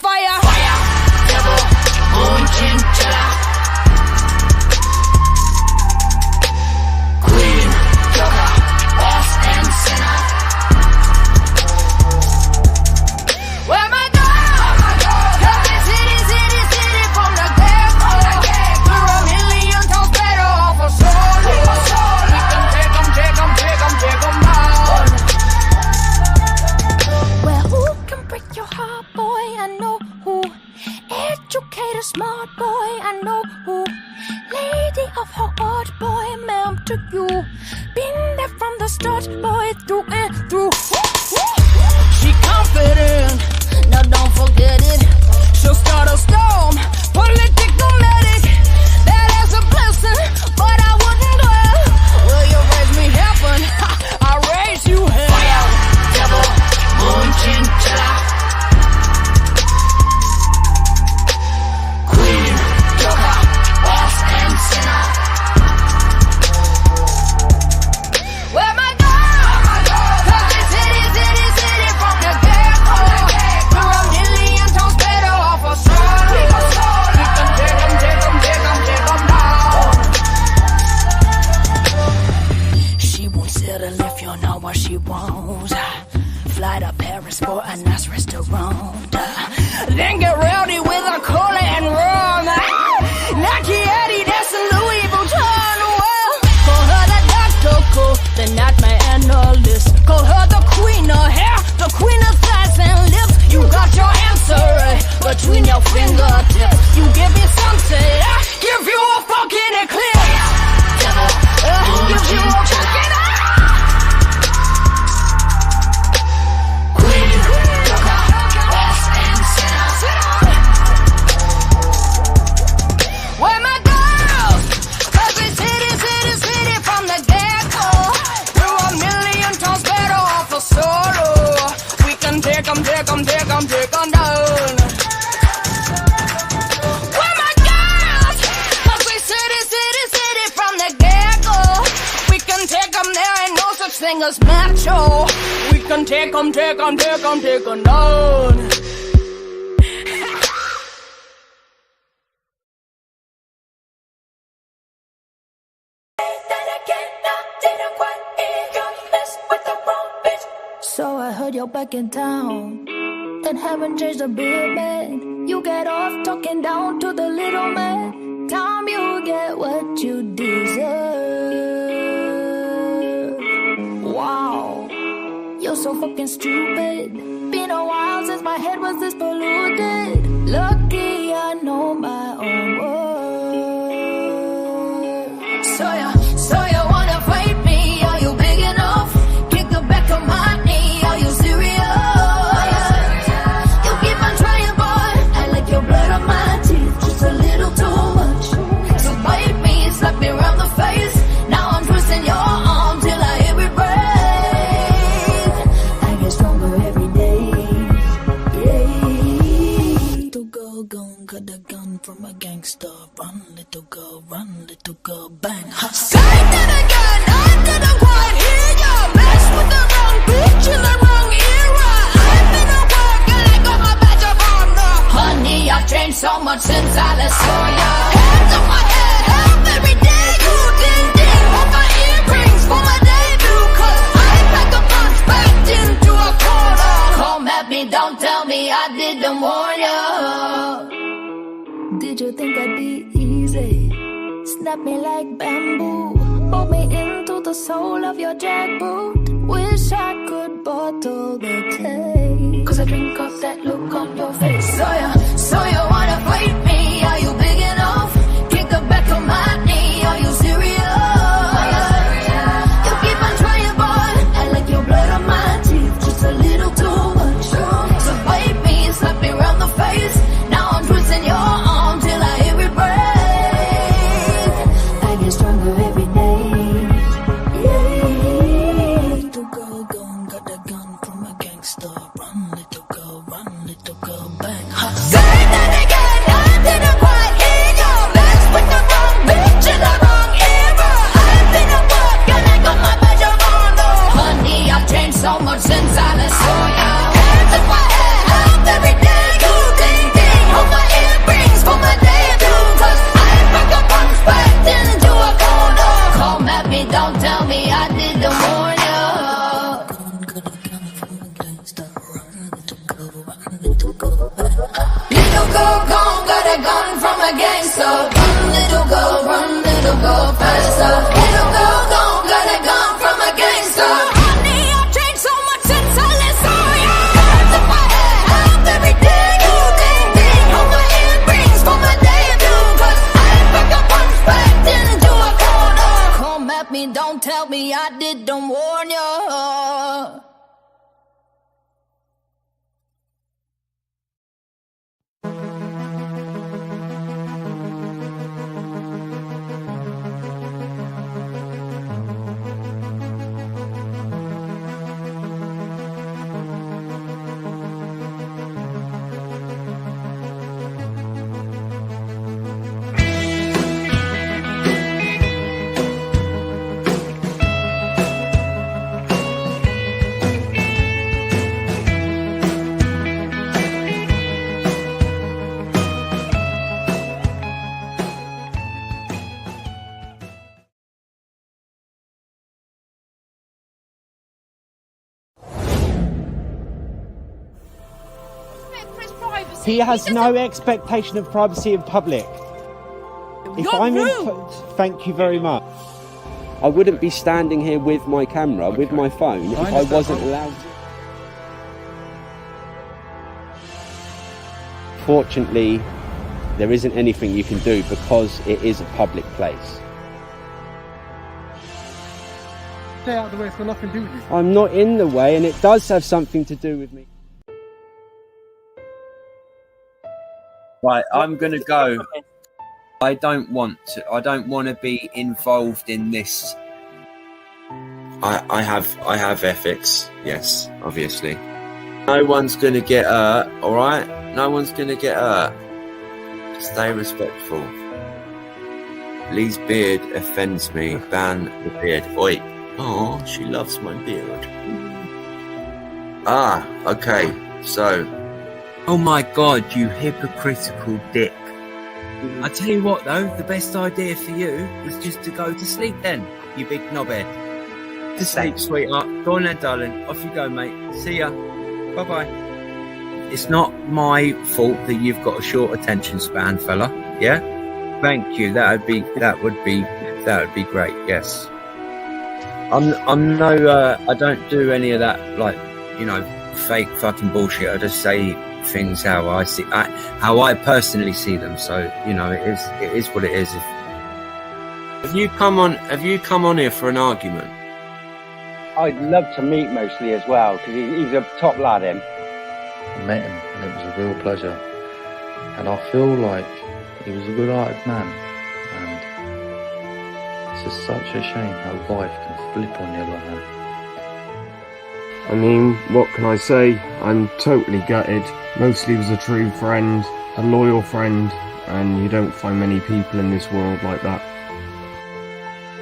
fire. Fire, devil, moon, chinchilla. Queen, joker, boss and sinner. Where my girl? Every city, city, city from the get-go. We're a million times better off a solo. We can take 'em, take 'em, take 'em, take 'em down. Well, who can break your heart, boy? I know who. Educated, smart boy, I know who. Lady of her art, boy, ma'am, to you. Been there from the start, boy, through and through. She confident, now don't forget it. She'll start a storm, political medic. That is a blessing, but I wouldn't dwell. Will you raise me heaven? I raise you hell. Fire, devil, moon, chinchilla. Queen, joker, boss and sinner. Where my girl? Every city, city, city from the get-go. We're a million times better off a solo. We can take 'em, take 'em, take 'em, take 'em down. She won't settle if you know what she wants. Fly to Paris for a nice restaurant. Then get rowdy with a cola and rum. Nike Eddie, that's a Louis Vuitton. Well, call her the doctor, the not my analyst. Call her the queen of hair, the queen of thighs and lips. You got your answer right between your fingertips. You give me something, I give you a fucking eclipse. Devil, moon, Give you a chinchilla. fucking Queen, joker, boss and sinner. Where my girls? Every city, city, city from the get-go. We're a million times better off a solo. We can take 'em, take 'em, take 'em, take 'em down. Where my girls? Every city, city, city from the get-go. We can take 'em, there ain't no such thing as macho. We can take 'em, take 'em, take 'em, take 'em down. So I heard you're back in town and haven't changed a bit, man. You get off talking down to the little man. Time you get what you deserve. Wow, you're so fucking stupid. Been a while since my head was this polluted. Lucky I know my own words. So you wanna fight me? Are you big enough? Kick the back of my knee. Are you serious? You keep on trying, boy. I like your blood on my teeth, just a little too much. So bite me, slap me around the face. Now I'm twisting your arm till I hear it break. I get stronger every day. Yeah. Little girl gon' cut the gun from a gangster. Run, little girl, bang. Hustle. I didn't quite hear ya. Mess with the wrong bitch in the wrong era. I've been at work and I got my badge of honor. Honey, I've changed so much since I last saw ya. Hands on my head, help every day. Cool ding ding, hold my earrings for my debut. 'Cause I pack a punch backed into a corner. Come at me, don't tell me I didn't warn ya. Did you think I'd be easy? Snap me like bamboo. Hold me into the sole of your jackboot. Wish I could bottle the taste. 'Cause I drink off that look on your face. So you wanna fight me? Are you big enough? Kick the back of my knee. Are you serious? You keep on trying, boy. I like your blood on my teeth, just a little too much. So bite me, slap me around the face. Now I'm twisting your arm till I hear it break. I get stronger every day. Yeah. Little girl got the gun from a gangster. Run, little girl, bang. Hustle. me I didn't warn you. Little girl gone, got a gun from a gangster. Run, little girl, faster. Little girl gone, got a gun from a gangster. Honey, I've changed so much since I last saw you. Hands in my head, have everything you ding. Hold my earrings for my debut, 'cause I ain't pick up punch backed into a corner. Come at me, don't tell me I didn't warn you. He has no expectation of privacy in public. If I'm thank you very much. I wouldn't be standing here with my camera, with my phone, if I wasn't allowed to. Fortunately, there isn't anything you can do because it is a public place. Stay out of the way, it's got nothing to do with you. I'm not in the way, and it does have something to do with me. Right, I'm gonna go. I don't want to be involved in this. I have ethics, yes, obviously. No one's gonna get hurt, alright? No one's gonna get hurt. Stay respectful. Lee's beard offends me. Ban the beard. Oi. Oh, she loves my beard. Ah, okay. So, oh my God, you hypocritical dick. I tell you what though, the best idea for you is just to go to sleep then, you big knobhead. To sleep, sweetheart. Go on then, darling. Off you go, mate. See ya. Bye-bye. It's not my fault that you've got a short attention span, fella. Yeah? Thank you. That would be great, yes. I'm no, I don't do any of that, like, you know, fake fucking bullshit. I just say things how I see, how I personally see them. So, you know, it is what it is. Have you come on here for an argument? I'd love to meet Mosley as well, because he's a top lad, him. I met him and it was a real pleasure. And I feel like he was a good-hearted man. And it's just such a shame how life can flip on you like that. I mean, what can I say? I'm totally gutted. Mosley was a true friend, a loyal friend, and you don't find many people in this world like that.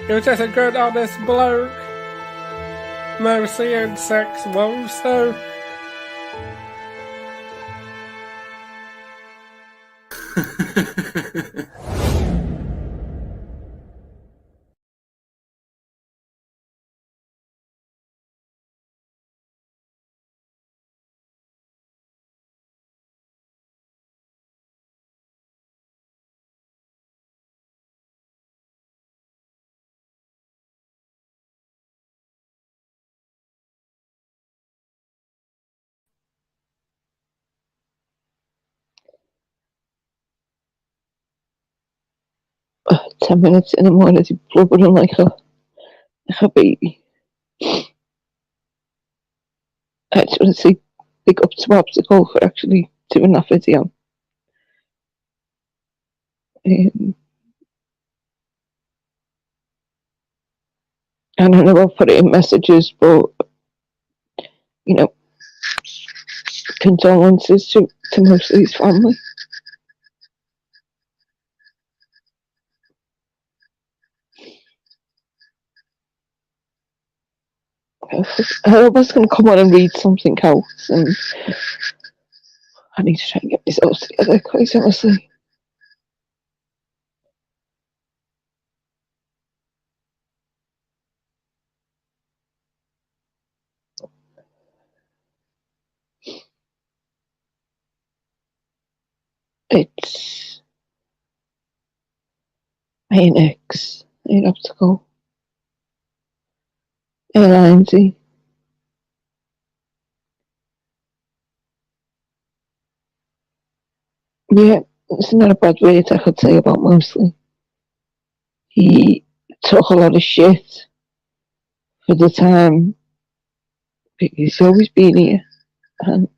He was just a good, honest bloke. Mercy and sex woes, so. Oh, 10 minutes in the morning, he's blubbering like a baby. I just want to say big up to Obstacle for actually doing that video. And I don't know, I'll put it in messages, but, you know, condolences to Mosley's family. I was going to come on and read something else, and I need to try and get myself together, quite honestly. It's ANX, an optical, airlinesy. Yeah, it's not a bad word I could say about mostly. He took a lot of shit for the time. He's always been here. And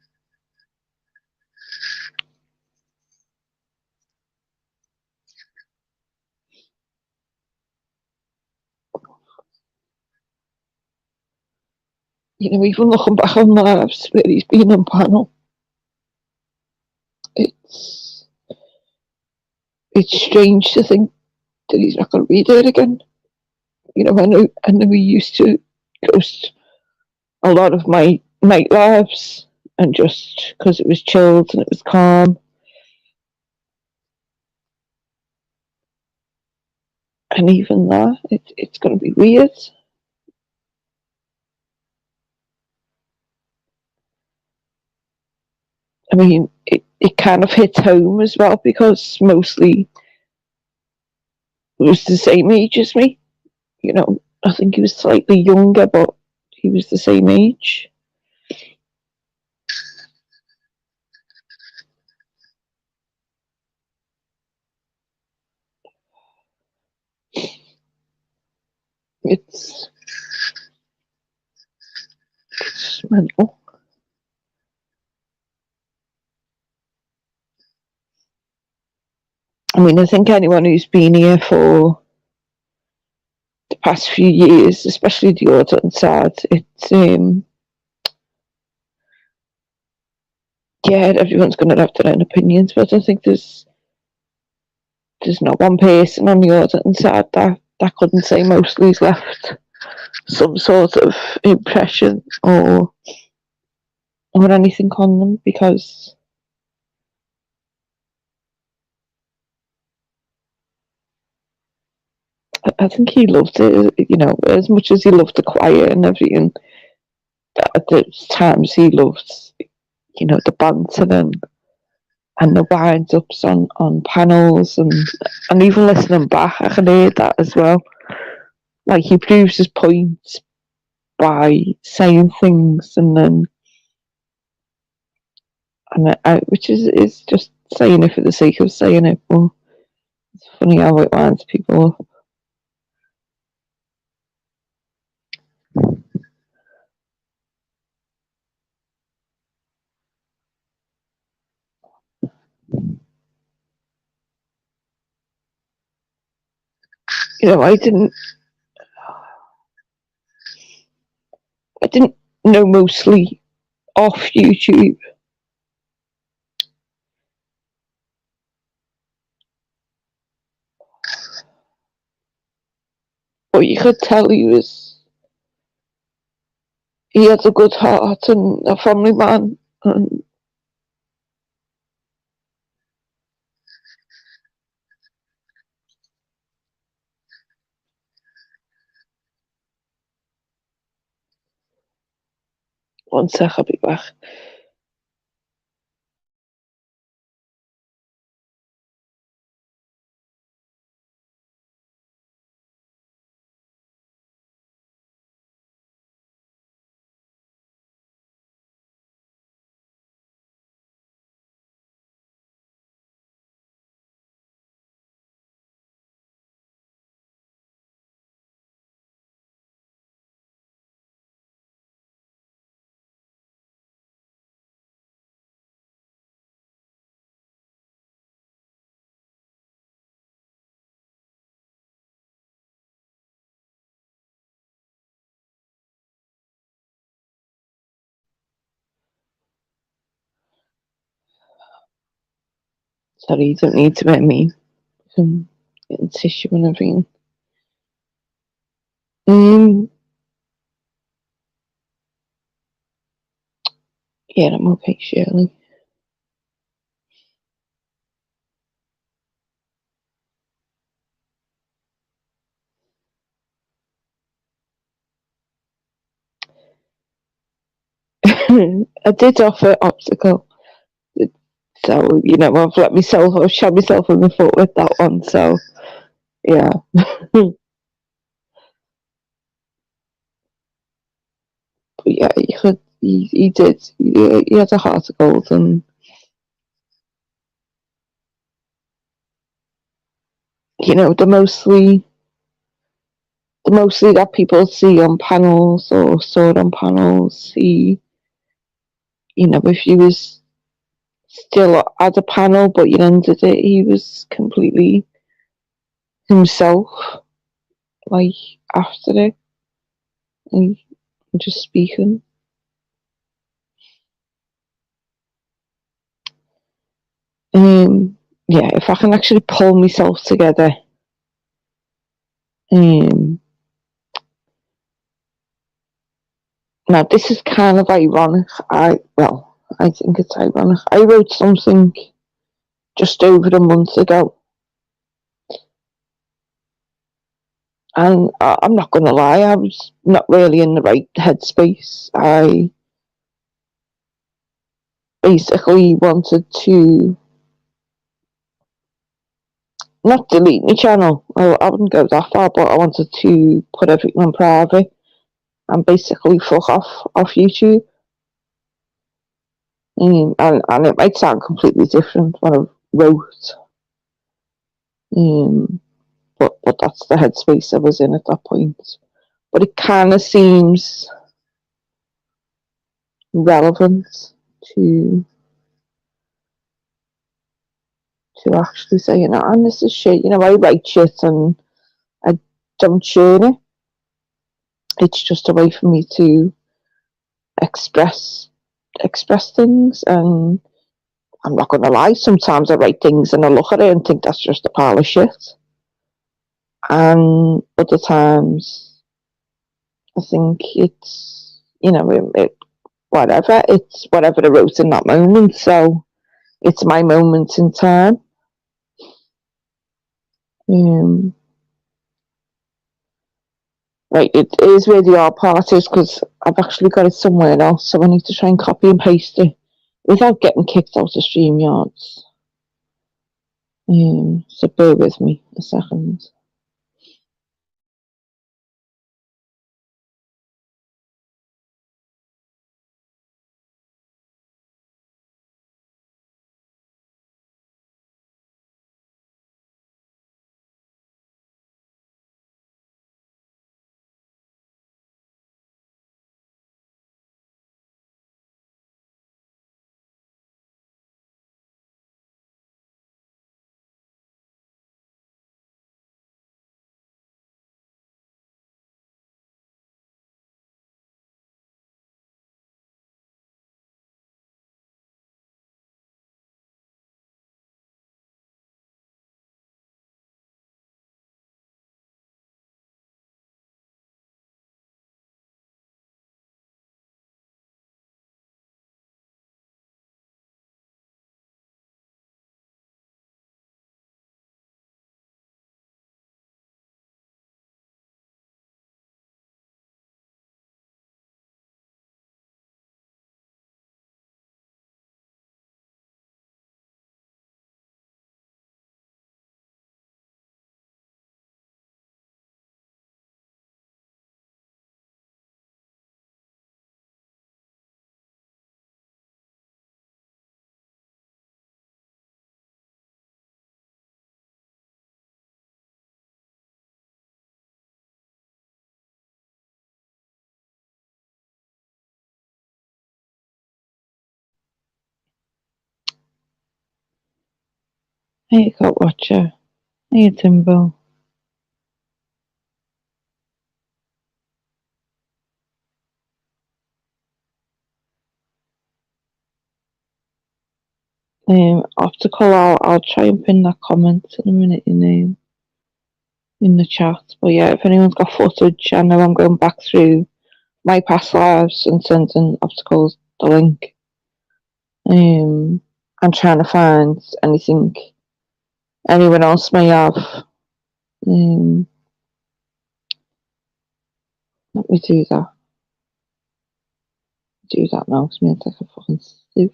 you know, even looking back on lives where he's been on panel, it's strange to think that he's not going to be there again. You know, I know he used to ghost a lot of my night lives, and just because it was chilled and it was calm. And even that, it's going to be weird. I mean, it kind of hits home as well because mostly he was the same age as me. You know, I think he was slightly younger, but he was the same age. It's mental. I mean, I think anyone who's been here for the past few years, especially the audience side, it's yeah, everyone's going to have their own opinions, but I think there's not one person on the audience side that couldn't say Mosley's left some sort of impression or anything on them, because I think he loved it, you know, as much as he loved the choir and everything. At the times he loved, you know, the banter and the wind ups on panels, and even listening back, I can hear that as well. Like, he proves his point by saying things which is just saying it for the sake of saying it. But it's funny how it winds people up. You know, I didn't know mostly off YouTube. But you could tell he had a good heart and a family man. And one sec, I'll be back. Sorry, you don't need to let me getting tissue and everything. Yeah, I'm okay, Shirley. I did offer optical. So, I've shot myself in the foot with that one. So, yeah. But yeah, he did. He had a heart of gold, and the mostly that people see on panels or saw it on panels. If he was still at a panel, but you ended it, he was completely himself. Like after it, and just speaking. Yeah, if I can actually pull myself together, now this is kind of ironic. I think it's ironic. I wrote something just over a month ago, and I'm not going to lie, I was not really in the right headspace. I basically wanted to not delete my channel. I wouldn't go that far, but I wanted to put everything on private and basically fuck off YouTube. And it might sound completely different when I wrote, but that's the headspace I was in at that point. But it kind of seems relevant to actually say, and this is shit. I write shit and I don't share it. It's just a way for me to express things, and I'm not going to lie. Sometimes I write things and I look at it and think that's just a pile of shit, and other times I think it's whatever. It's whatever I wrote in that moment. So it's my moment in time. Right, it is where the hard part is because I've actually got it somewhere else, so I need to try and copy and paste it without getting kicked out of StreamYards. So bear with me a second. There you go, Watcher. Hey, Timbo. Optical, I'll try and pin that comment in a minute in the chat. But yeah, if anyone's got footage, I know I'm going back through my past lives and sending Opticals the link. I'm trying to find anything anyone else may have. Let me do that. Do that now, because me take a fucking stiff.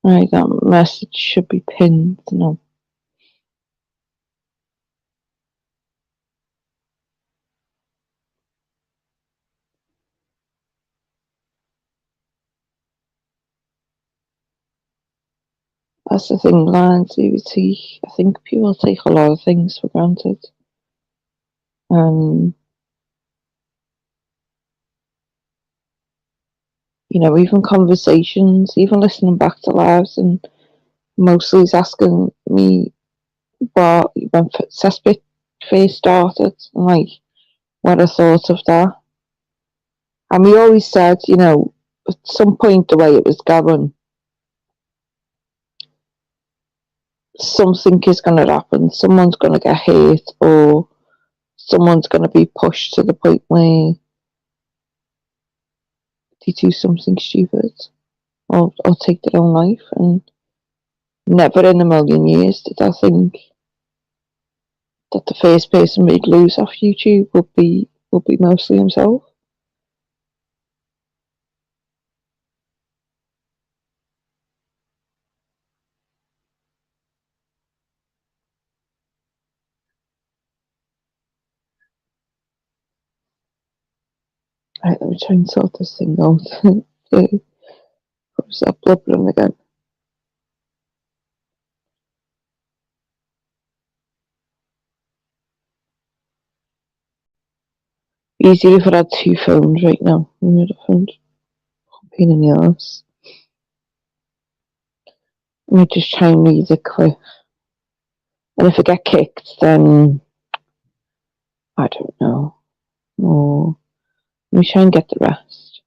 Right, that message should be pinned. No. That's the thing, Lion CBT. I think people take a lot of things for granted. You know, even conversations, even listening back to lives, and mostly he's asking me what when Cesspit first started, and like what I thought of that. And we always said, you know, at some point the way it was going, something is going to happen. Someone's going to get hurt, or someone's going to be pushed to the point where they do something stupid, or take their own life. And never in a million years did I think that the first person we'd lose off YouTube would be mostly himself. Right, let me try and sort this thing out. Stop blubbering again. Easier if I had two phones right now. The other phone's pain in the ass. Let me just try and read it quick. And if I get kicked, then I don't know. Or let me try and get the rest.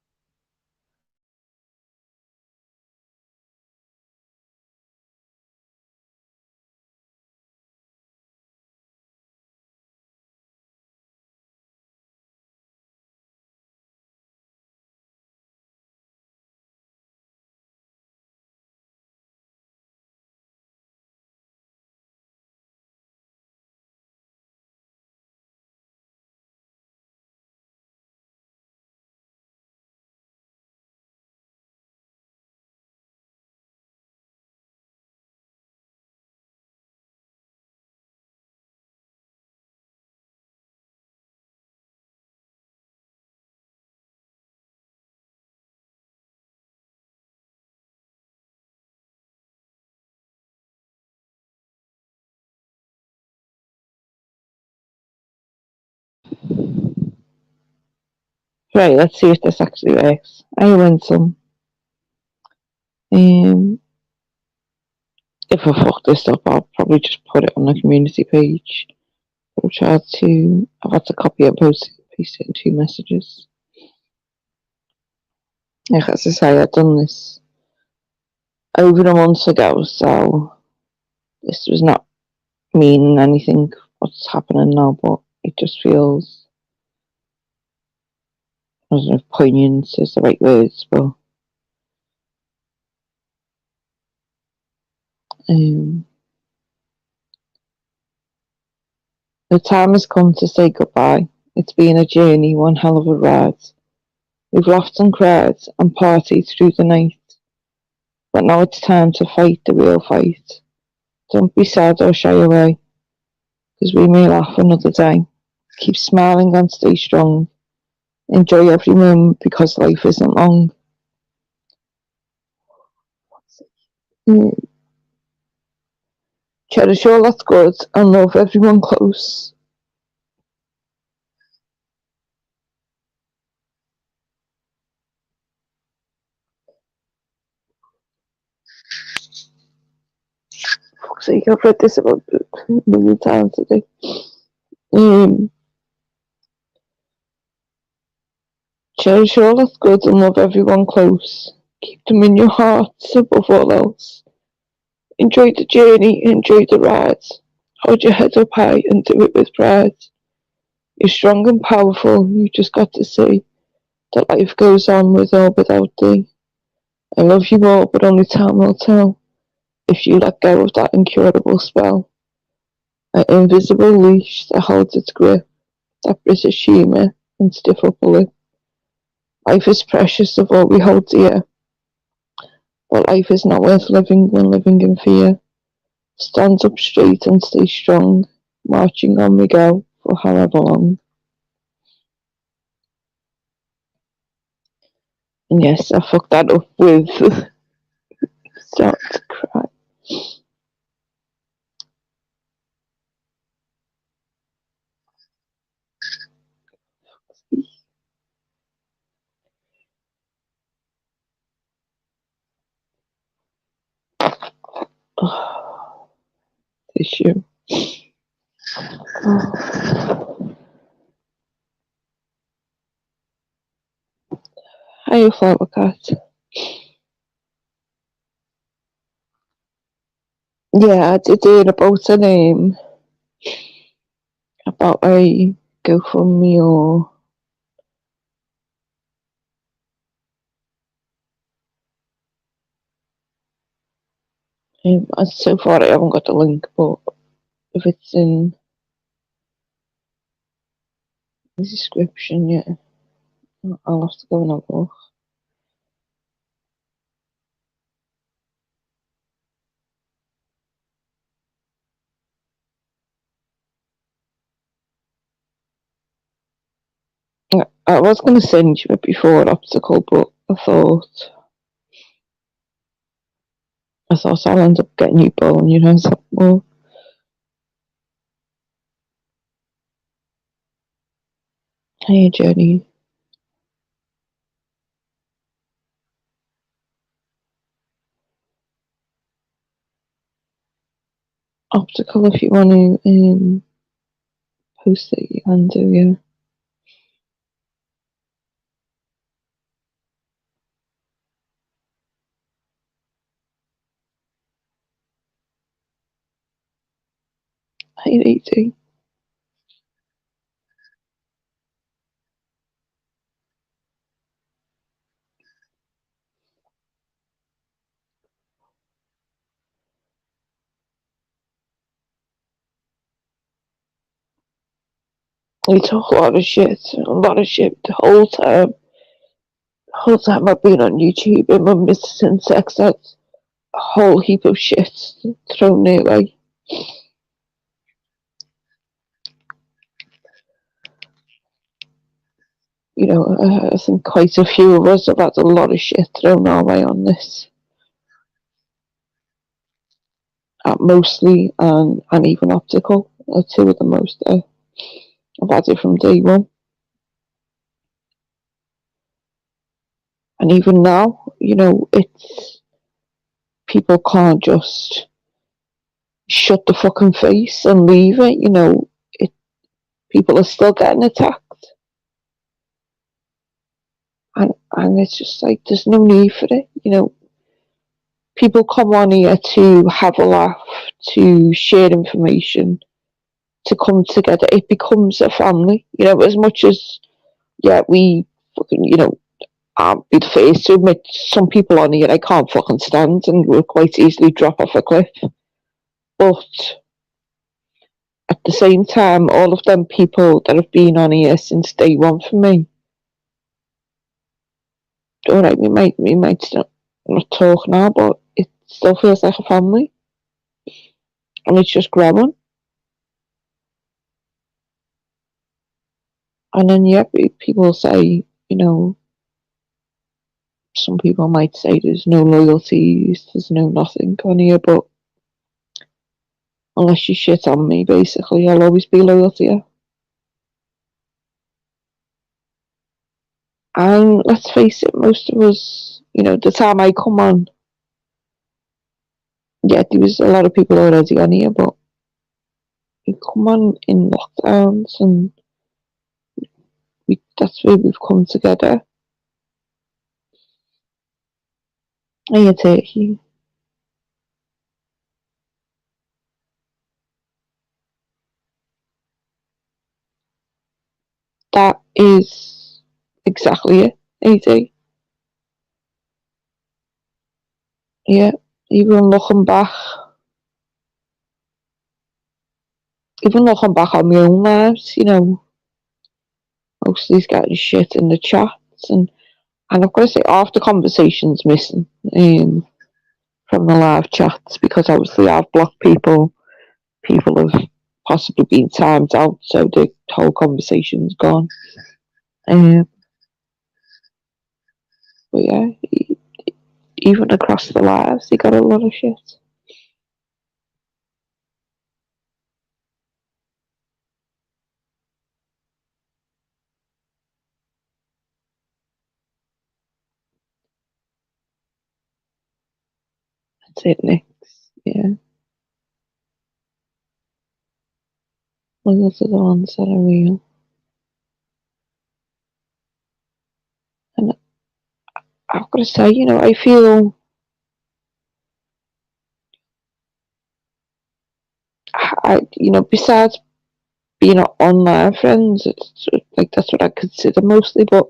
Right, let's see if this actually works. I win some. If I fuck this up, I'll probably just put it on the community page. I've had to copy and paste it in two messages. Like as I say, I've done this over a month ago, so this was not meaning anything what's happening now, but it just feels, I don't know if poignant is the right words, but the time has come to say goodbye. It's been a journey, one hell of a ride. We've laughed and cried and partied through the night, but now it's time to fight the real fight. Don't be sad or shy away, because we may laugh another day. Keep smiling and stay strong. Enjoy every moment because life isn't long. Cherish all that's good and love everyone close. Fuck's sake, I've read this about a million times today. Cherish all that's good and love everyone close. Keep them in your hearts above all else. Enjoy the journey, enjoy the ride. Hold your head up high and do it with pride. You're strong and powerful, you just got to see that life goes on with or without thee. I love you all, but only time will tell if you let go of that incurable spell. An invisible leash that holds its grip, that British humour and stiff upper lip. Life is precious of all we hold dear, but life is not worth living when living in fear. Stand up straight and stay strong. Marching on we go for however long. And yes, I fucked that up with start to cry. Tissue. How you flower cat? Yeah, I did hear about a name about a GoFundMe or so far I haven't got the link, but if it's in the description, yeah, I'll have to go and have a look. I was going to send you it before an obstacle, but I thought I'll end up getting you bone, you know, so, well, hey Jenny. Optical, if you want to post it, you can do, yeah. Hey, AT. We talk a lot of shit the whole time. The whole time I've been on YouTube and my missing sex, that's a whole heap of shit thrown their way. You know, I think quite a few of us have had a lot of shit thrown our way on this. Mostly, and even optical are two of the most. I've had it from day one. And even now, you know, it's people can't just shut the fucking face and leave it, you know, people are still getting attacked. And it's just like, there's no need for it, you know. People come on here to have a laugh, to share information, to come together. It becomes a family, you know, as much as, yeah, we fucking, you know, I'll be the first to admit some people on here I can't fucking stand and will quite easily drop off a cliff. But at the same time, all of them people that have been on here since day one for me, alright, we might still not talk now, but it still feels like a family. And it's just growing. And then, yeah, people say, you know, some people might say there's no loyalties, there's no nothing on here, but unless you shit on me, basically, I'll always be loyal to you. And let's face it, most of us, you know, the time I come on, yeah, there was a lot of people already on here, but we come on in lockdowns and that's where we've come together. And you take you. That is exactly it, AD. Yeah, even looking back on my own lives, you know, mostly getting shit in the chats and I've got to say, half the conversation's missing. from the live chats because obviously I've blocked people. People have possibly been timed out, so the whole conversation's gone. But yeah, even across the lives, he got a lot of shit. That's it, next. Yeah. Well, those are the ones that are real. And I've got to say, I feel besides being online friends, it's like that's what I consider mostly. But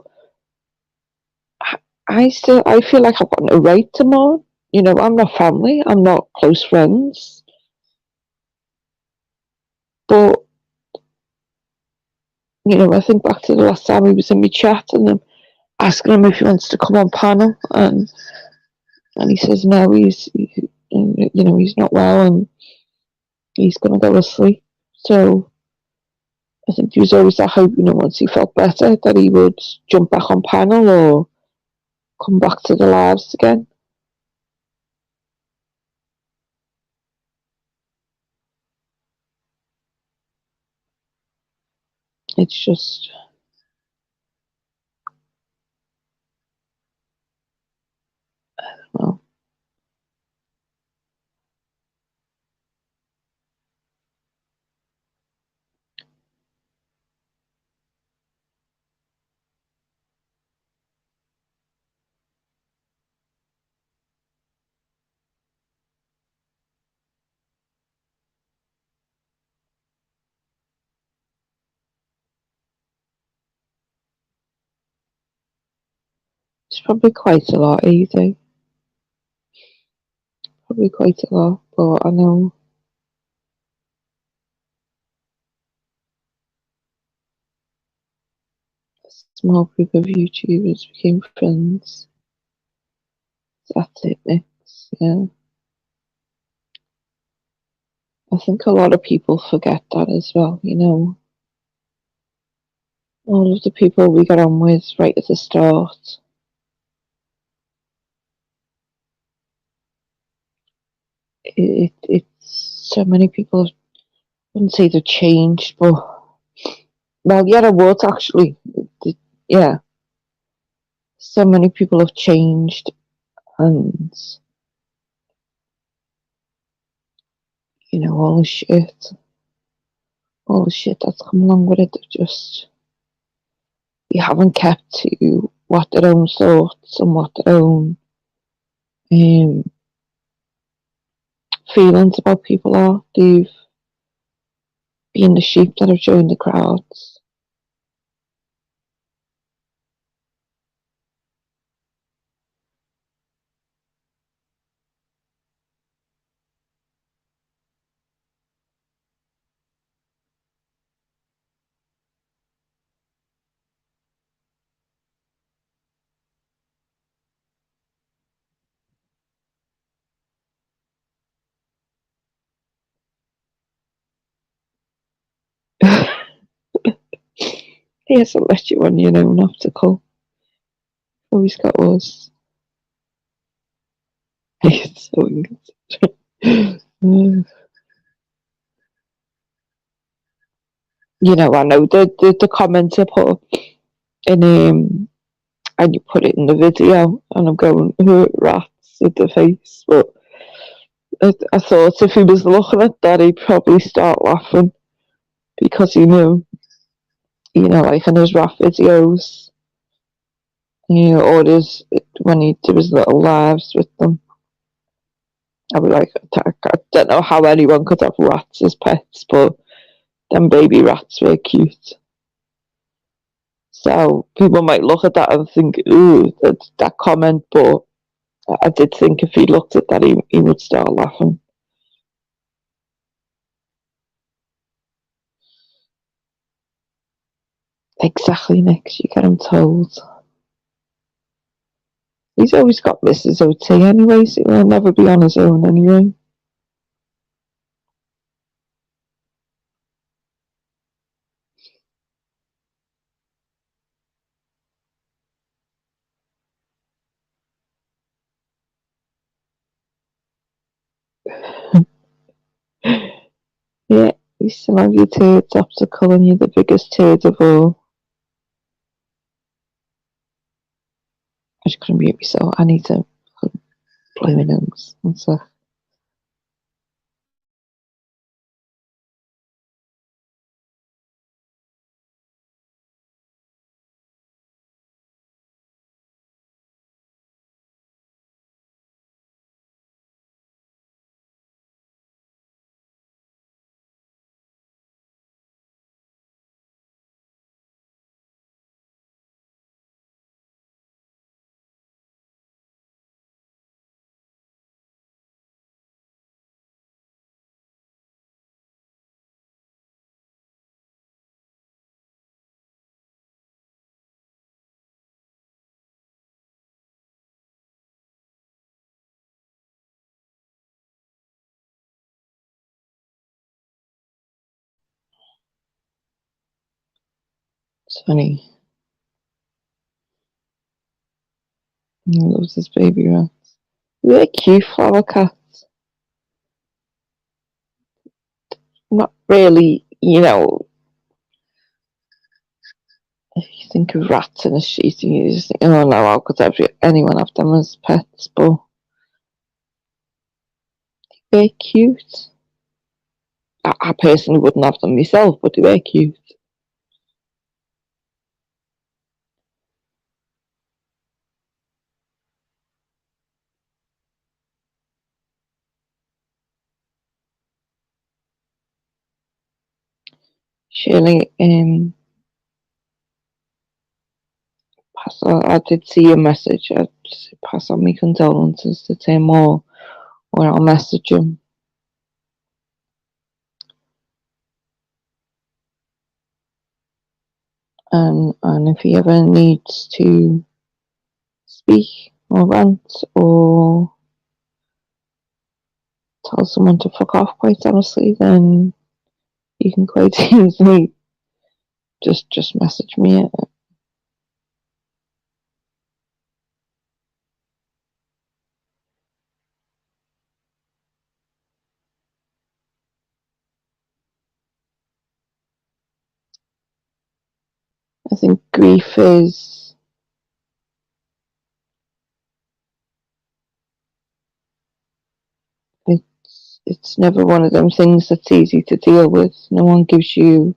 I feel like I've got no right to more. I'm not family. I'm not close friends. But I think back to the last time he was in my chat, and I'm asking him if he wants to come on panel, and he says no, he's not well, and he's gonna go to sleep. So I think there was always that hope, once he felt better, that he would jump back on panel or come back to the lives again. It's just, well, it's probably quite a lot, either. Probably quite a lot, but I know a small group of YouTubers became friends. That's it, next. Yeah. I think a lot of people forget that as well, All of the people we got on with right at the start. It's so many people, I wouldn't say they've changed, but, well, yeah, I would actually. Yeah. So many people have changed, and, all the shit that's come along with it, they haven't kept to what their own thoughts and what their own feelings about people are. They've been the sheep that have joined the crowds. He hasn't let you on your own obstacle. Always got us. It's so I know the comments I put in and you put it in the video, and I'm going, rats with the face, but I thought if he was looking at that, he'd probably start laughing because he knew, like in his rap videos, or when he did his little lives with them. I'd be like, I don't know how anyone could have rats as pets, but them baby rats were cute. So people might look at that and think, ooh, that comment, but I did think if he looked at that, he would start laughing. Exactly, next you get him told. He's always got Mrs. OT anyway, so he'll never be on his own anyway. Yeah, you still have your turds after calling you the biggest turd of all. I just couldn't mute myself. I need to blow my nose. One sec. It's funny. He loves his baby rats. They're cute flower cats. Not really, if you think of rats in a sheet, you just think, oh no, how could anyone have them as pets? But they're cute. I personally wouldn't have them myself, but they're cute. Shirley, I did see your message. I just pass on my condolences to Tim, or I'll message him. And if he ever needs to speak or rant or tell someone to fuck off, quite honestly, then you can quite easily just message me. I think grief is it's never one of them things that's easy to deal with. No one gives you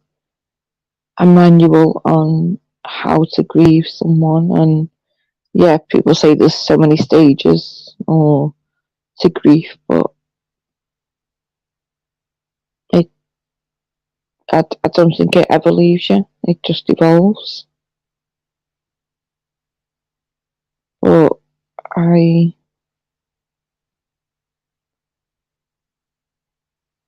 a manual on how to grieve someone, and yeah, people say there's so many stages or to grief, but it I don't think it ever leaves you. It just evolves. But I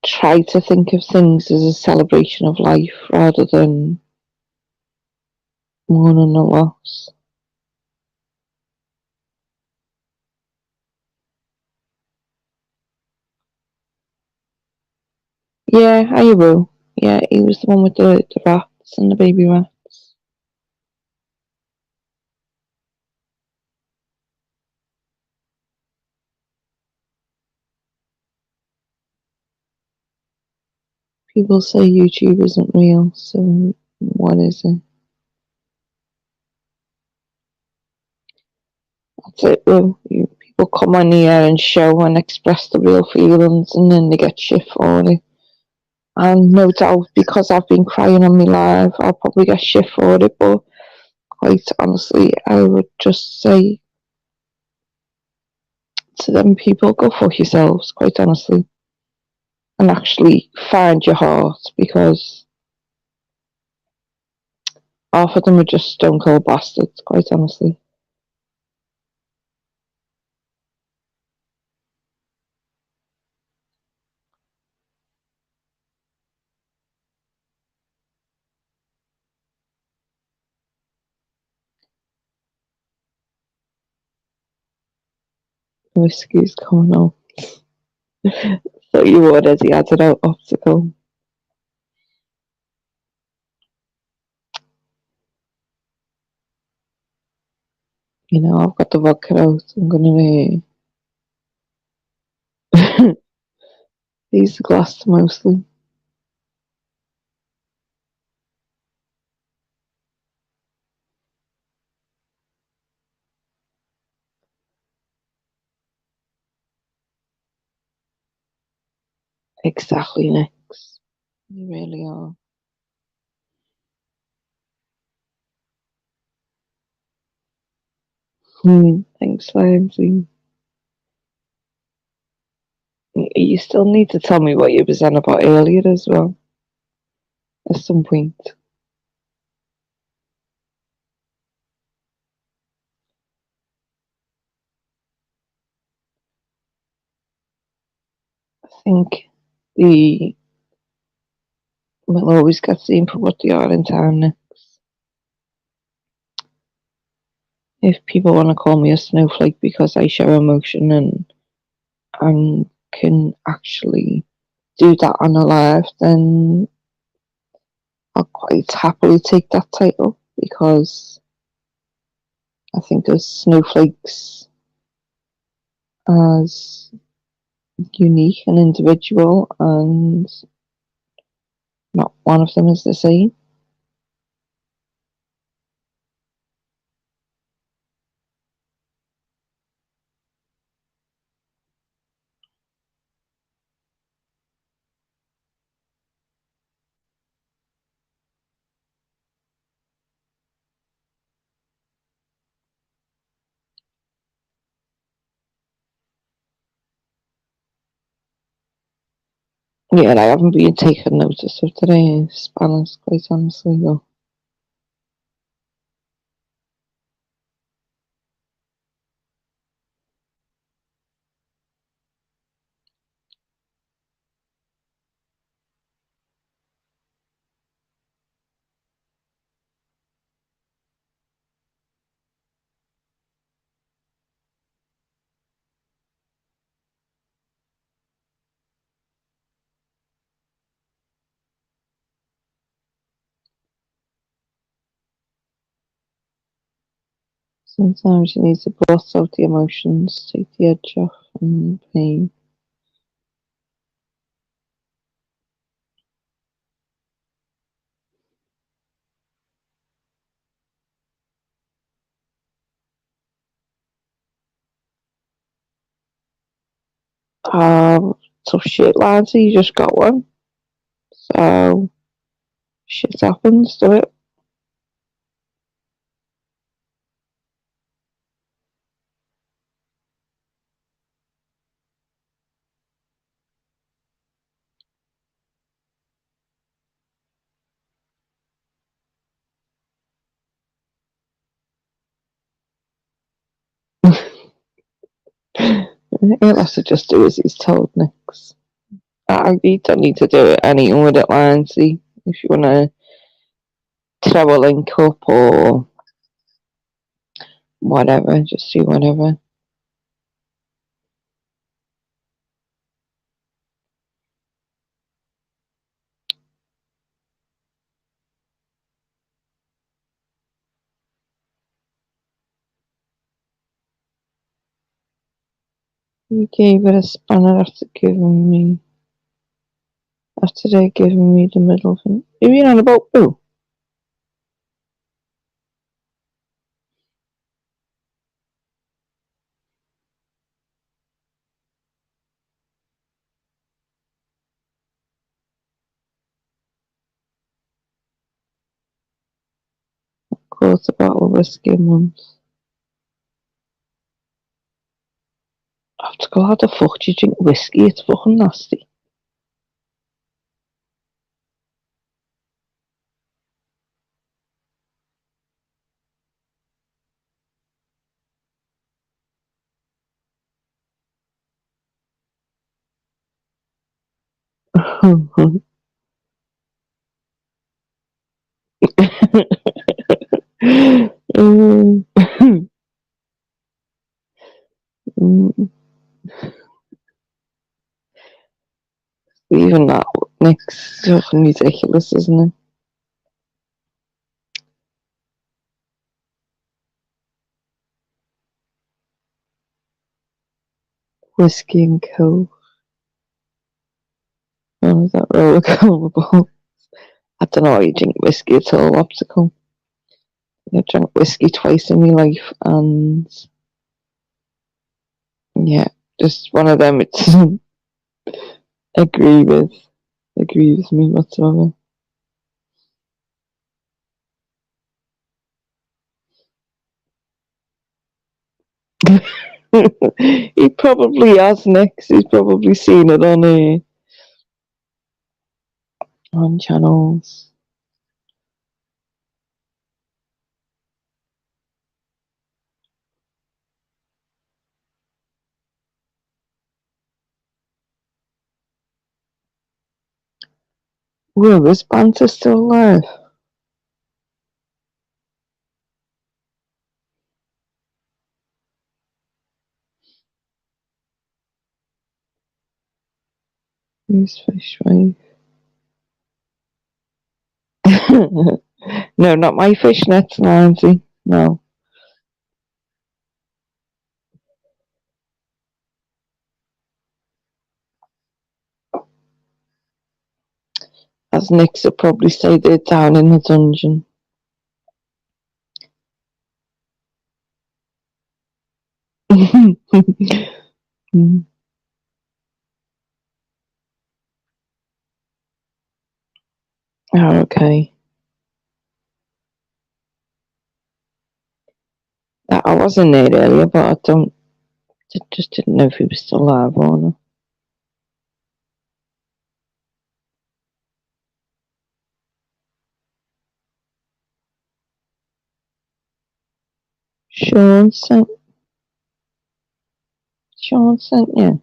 try to think of things as a celebration of life rather than mourning a loss. Yeah, I will. Yeah, he was the one with the rats and the baby rats. People say YouTube isn't real, so what is it? That's it, though. People come on here and show and express the real feelings, and then they get shit for it. And no doubt, because I've been crying on my live, I'll probably get shit for it, but quite honestly, I would just say to them people, go fuck yourselves, quite honestly, and actually find your heart, because half of them are just stone cold bastards, quite honestly. whiskey's coming out. So you already had it out obstacle. You know, I've got the vodka out. I'm gonna use the glass mostly. Exactly, Nix. You really are. Thanks, Lindsay. You still need to tell me what you was on about earlier as well. At some point. I think we'll always get the input what they are in time next. If people want to call me a snowflake because I show emotion and can actually do that on a live, then I'll quite happily take that title because I think of snowflakes as unique and individual, and not one of them is the same. Yeah, and I haven't been taking notice of today's Spanish, quite honestly, though. Sometimes you need to blot out the emotions, take the edge off, and pain. Tough shit, lads. You just got one. So, shit happens, do it. He'll have to just do as he's told next. You don't need to do it anything with it, Lindsay. If you want to throw a link up or whatever, just do whatever. You gave it a spanner after they giving me the middle finger. You mean on about who? Quarter bottle of whiskey a month. I have to go, how the fuck do you drink whiskey? It's fucking nasty. even that, Nick's fucking ridiculous, isn't it? Whiskey and coke. Oh, is that roller cola? I don't know how you drink whiskey at all, Optical. I've drank whiskey twice in my life, and yeah, just one of them. It doesn't agree with me whatsoever. He probably has, Nick. He's probably seen it on channels. Well, this banter still alive. Who's fish wife? No, not my fishnets, Nancy. No. As Nick's would probably say, they're down in the dungeon. Oh, okay. I wasn't there earlier, but just didn't know if he was still alive or not. Sean sent you.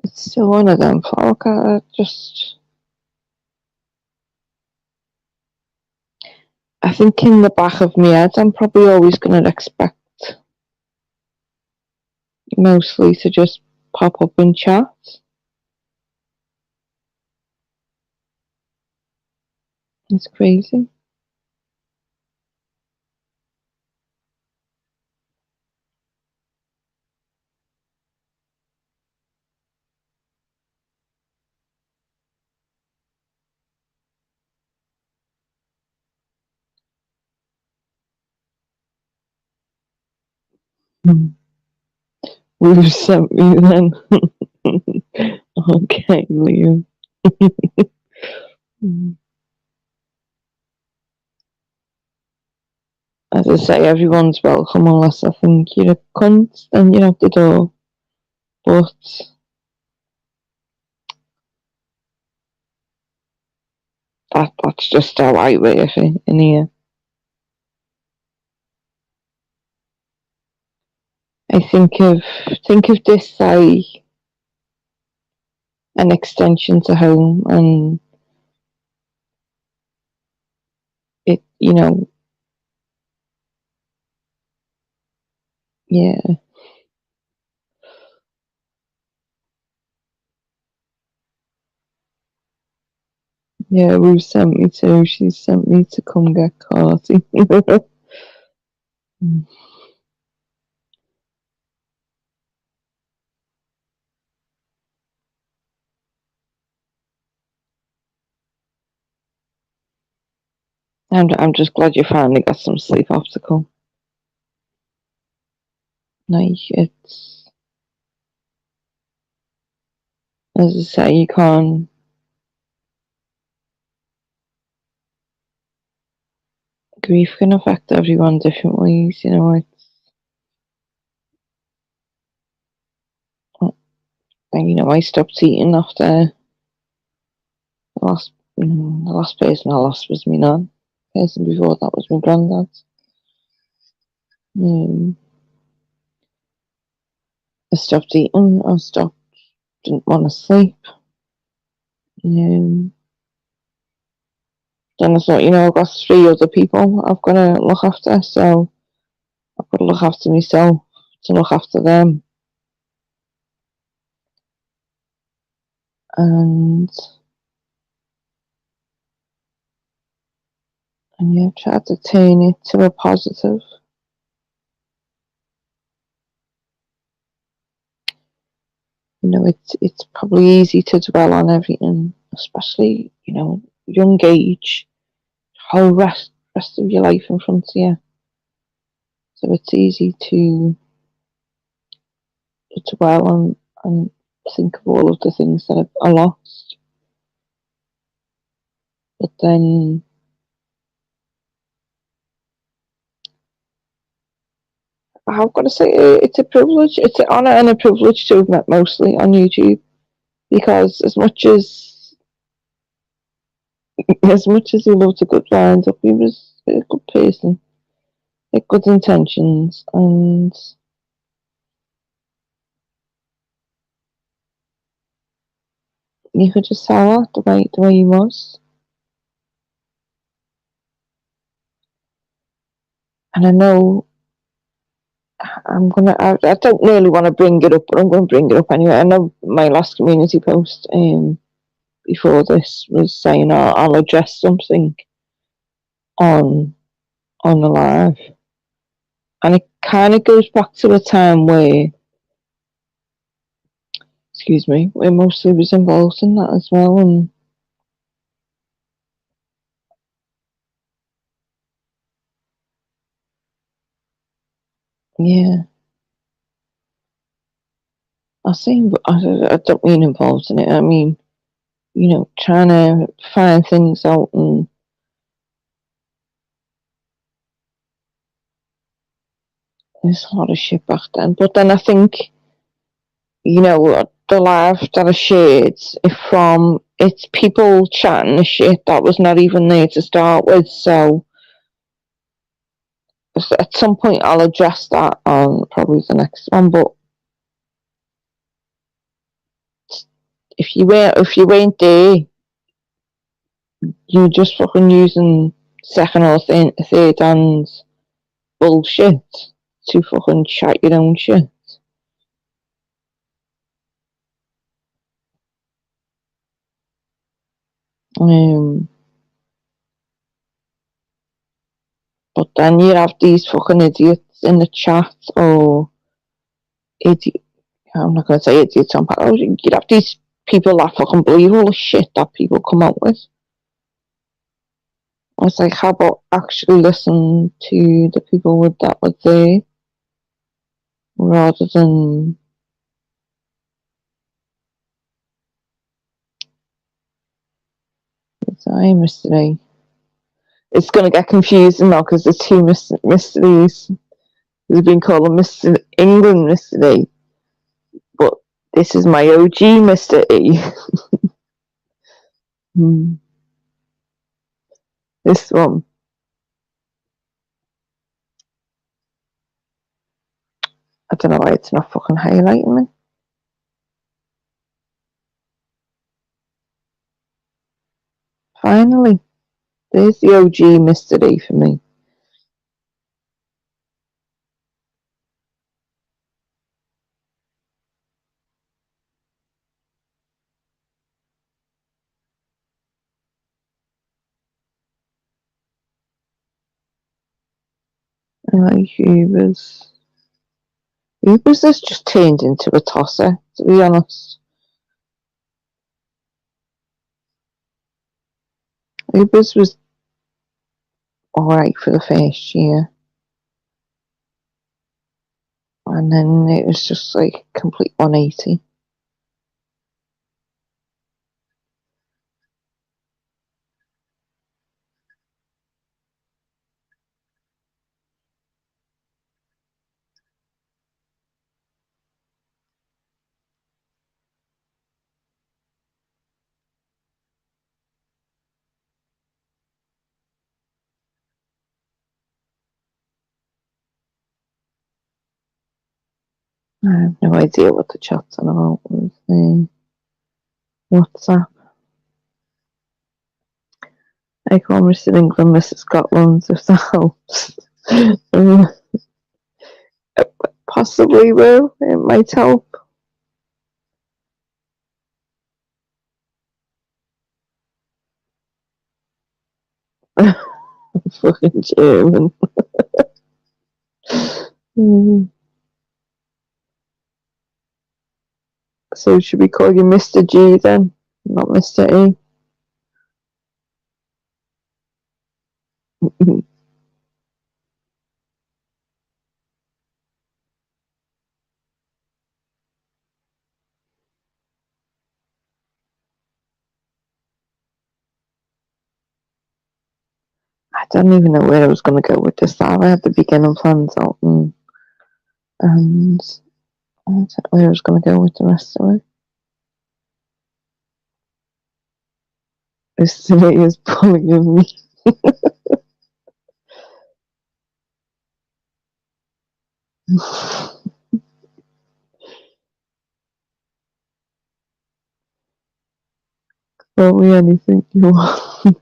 It's still one of them. Fuck, I think in the back of my head, I'm probably always going to expect mostly to just pop up and chat. It's crazy. Will sent me then. Okay, Liam. As I say, everyone's welcome unless I think you're a cunt, then you're out the door. But that's just how I wear it in here. I think of this like an extension to home, and it, yeah, Ruth sent me to. She sent me to come get Carty. I'm just glad you finally got some sleep, Optical. Like, it's, as I say, you can't. Grief can affect everyone different ways, I stopped eating after the last person I lost was my nan. The person before that was my granddad. I stopped eating. Didn't want to sleep. Then I thought, I've got 3 other people I've got to look after, so I've got to look after myself to look after them. And yeah, tried to turn it to a positive. It's probably easy to dwell on everything, especially, young age, whole rest of your life in front of you. So it's easy to dwell on and think of all of the things that are lost. But then I've got to say it's a privilege, it's an honour and a privilege to have met mostly on YouTube, because as much as he loved a good wind up, he was a good person, had good intentions, and you could just tell that the way he was. And I know I don't really want to bring it up, but I'm going to bring it up anyway. I know my last community post before this was saying I'll address something on the live, and it kind of goes back to a time where, where mostly was involved in that as well, and yeah, I don't mean involved in it. I mean, trying to find things out, and there's a lot of shit back then. But then I think, the live that I shared from, it's people chatting the shit that was not even there to start with. So at some point I'll address that on probably the next one. But if you weren't there, you're just fucking using second or third hand bullshit to fucking chat your own shit. But then you have these fucking idiots in the chat, or I'm not going to say idiots on panel. You'd have these people that fucking believe all the shit that people come up with. I was like, how about actually listen to the people that were there, rather than mystery. It's going to get confusing now because there's 2 mysteries. We've been called Mr. England mystery, but this is my OG mystery. This one. I don't know why it's not fucking highlighting me. Finally, there's the OG mystery for me. Ubers has just turned into a tosser, to be honest. Ubers was alright for the first year, and then it was just like complete 180. I have no idea what the chat's on about with WhatsApp. I call Mr. England Mr. Scotland if that helps. Possibly will. It might help. Fucking German. So should we call you Mr. G then, not Mr. E? I don't even know where I was going to go with this. I had the beginning plans out, and I don't know where I was going to go with the rest of it. This today is bullying me. Call me anything you want.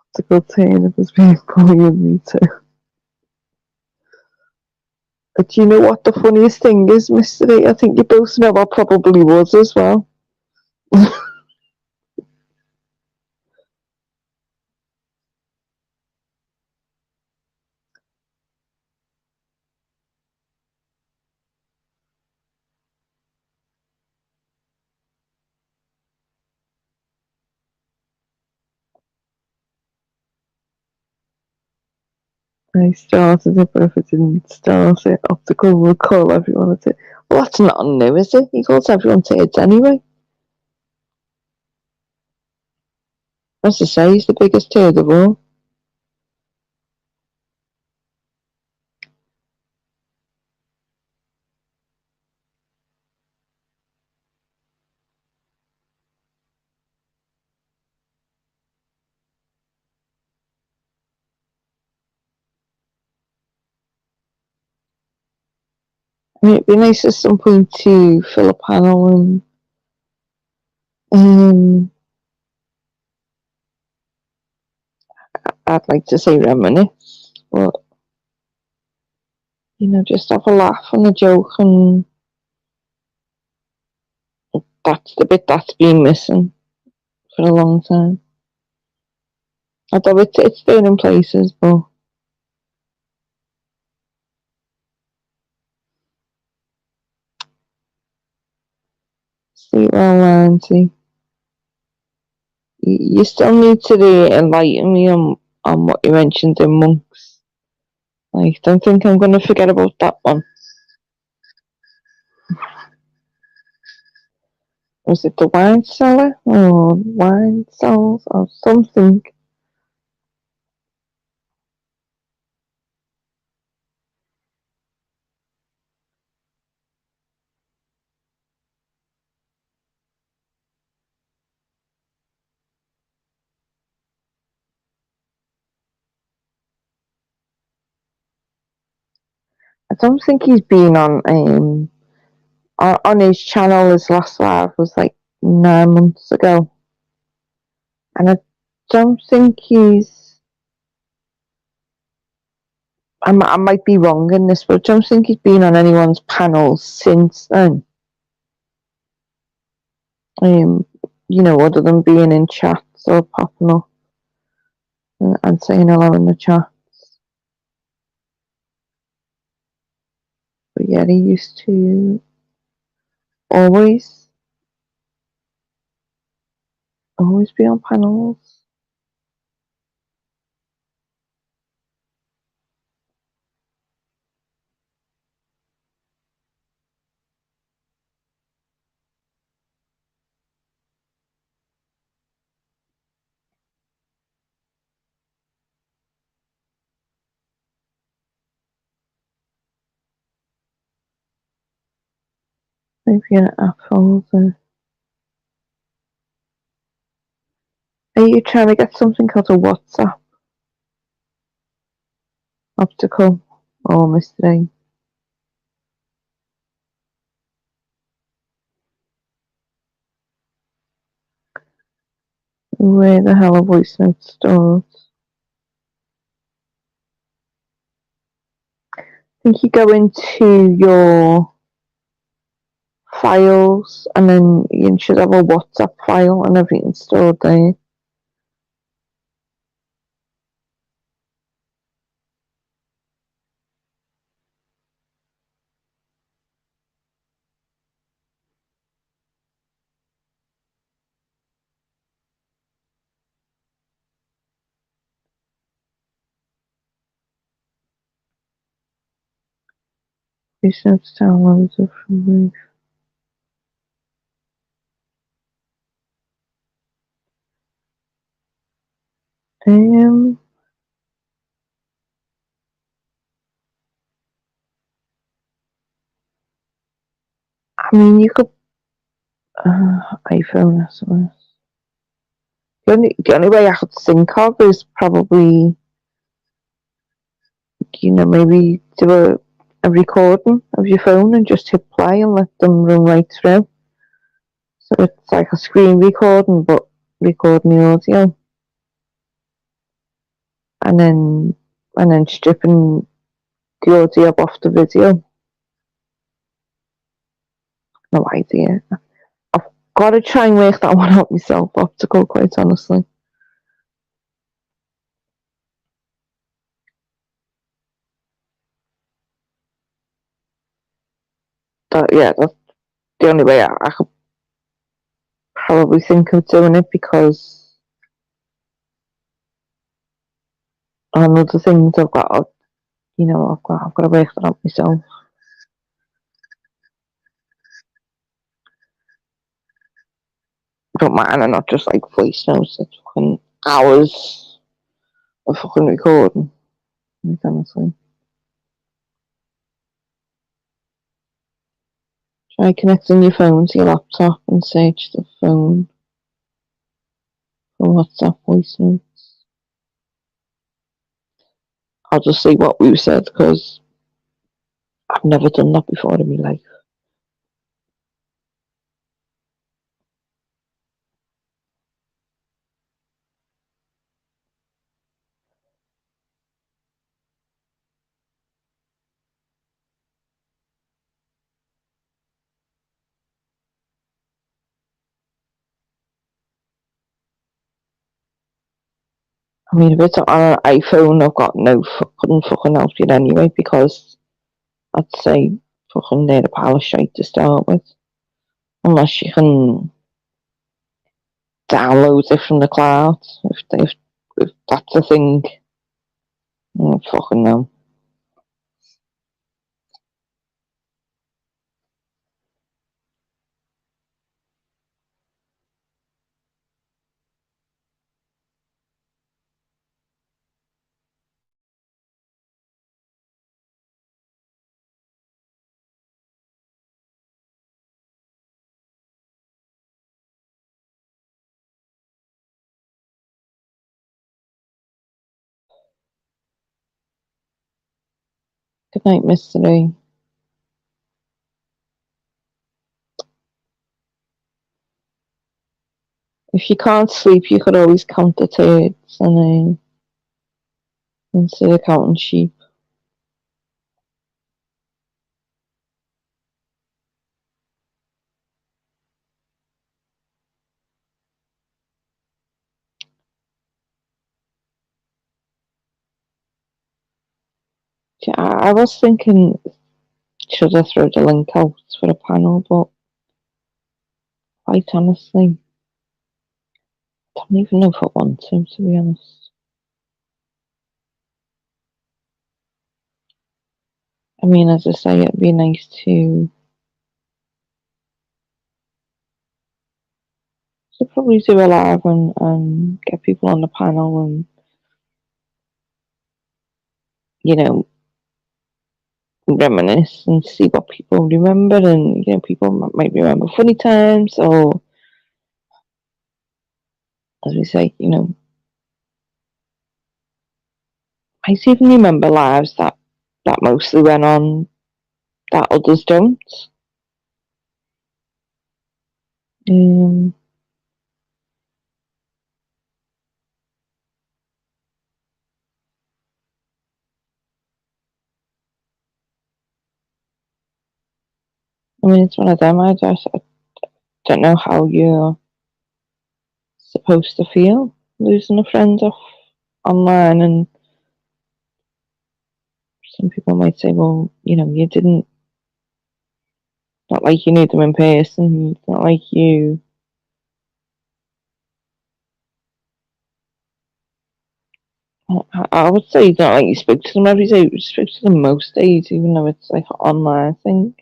It's a good saying it was being bullying me too. But do you know what the funniest thing is, Mr. D? I think you both know I probably was as well. I started it, but if I didn't start it, Optical will call everyone a turd. Well, that's not new, is it? He calls everyone turds anyway. As I say, he's the biggest turd of all. I mean, it'd be nice at some point to fill a panel and I'd like to say reminisce, but just have a laugh and a joke, and that's the bit that's been missing for a long time. Although it's there in places, but sleep well, Auntie. You still need to enlighten me on what you mentioned in monks. I don't think I'm going to forget about that one. Was it the wine cellar or wine cells or something? I don't think he's been on his channel. His last live was like 9 months ago, and I don't think he's. I might be wrong in this, but I don't think he's been on anyone's panels since then. Other than being in chats or popping up and saying hello in the chat. But yeah, he used to always be on panels. Maybe an app folder. Are you trying to get something called a WhatsApp? Optical or mystery? Where the hell are voice notes stored? I think you go into your files and then you should have a WhatsApp file and everything stored there. Voice notes downloaded from the I mean, you could iPhone SMS. The only way I could think of is probably, maybe do a recording of your phone and just hit play and let them run right through. So it's like a screen recording, but recording the audio, and then stripping the audio off the video. No idea. I've got to try and work that one out myself. Optical, quite honestly. That's the only way I could probably think of doing it, because on other things I've got to, I've got to work that out myself. But mine are not just like voice notes, it's fucking hours of fucking recording, honestly. Try connecting your phone to your laptop and search the phone for WhatsApp voice notes. I'll just see what we said, because I've never done that before in my life. I mean, if it's on an iPhone, I've got couldn't fucking help it anyway, because I'd say fucking they're a pile of shite to start with. Unless you can download it from the cloud, if that's a thing. I don't fucking know. Good night, Mystery. If you can't sleep, you could always count the turds instead of counting sheep. Yeah, I was thinking, should I throw the link out for a panel, but quite honestly, I don't even know if I want to be honest. I mean, as I say, it'd be nice to probably do a live and get people on the panel and, reminisce and see what people remember, and people might remember funny times, or as we say, might even remember lives that mostly went on that others don't. Um, I mean, it's one of them. I don't know how you're supposed to feel losing a friend off online, and some people might say, well, you didn't, not like you knew them in person, it's not like you, I would say it's not like you spoke to them every day, you spoke to them most days, even though it's like an online thing.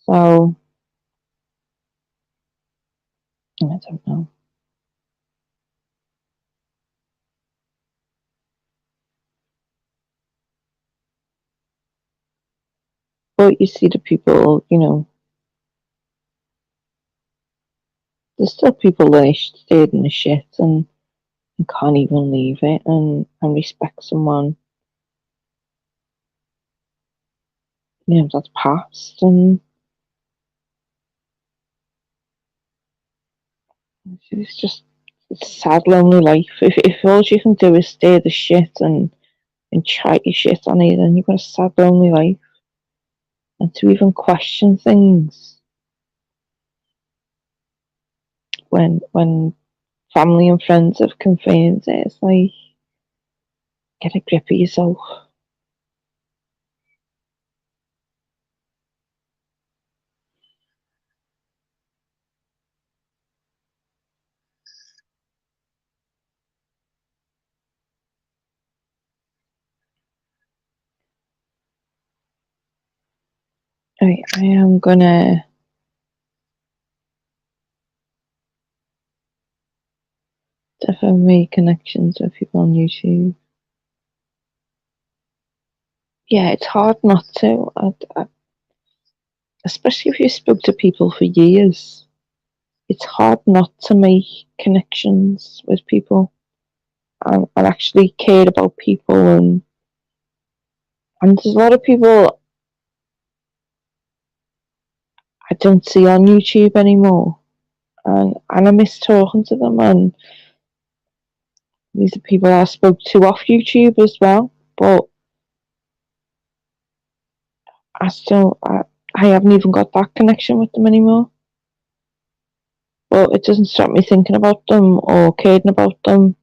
So, I don't know. But you see the people, there's still people that stayed in the shit and can't even leave it, and respect someone, that's passed, and it's just it's a sad, lonely life. If all you can do is stay the shit and try your shit on it, then you've got a sad, lonely life. And to even question things when family and friends have confirmed it, it's like, get a grip of yourself. I am gonna definitely make connections with people on YouTube. Yeah, it's hard not to, especially if you spoke to people for years. It's hard not to make connections with people and actually care about people, and there's a lot of people I don't see on YouTube anymore, and I miss talking to them, and these are people I spoke to off YouTube as well, but I haven't even got that connection with them anymore. But it doesn't stop me thinking about them or caring about them.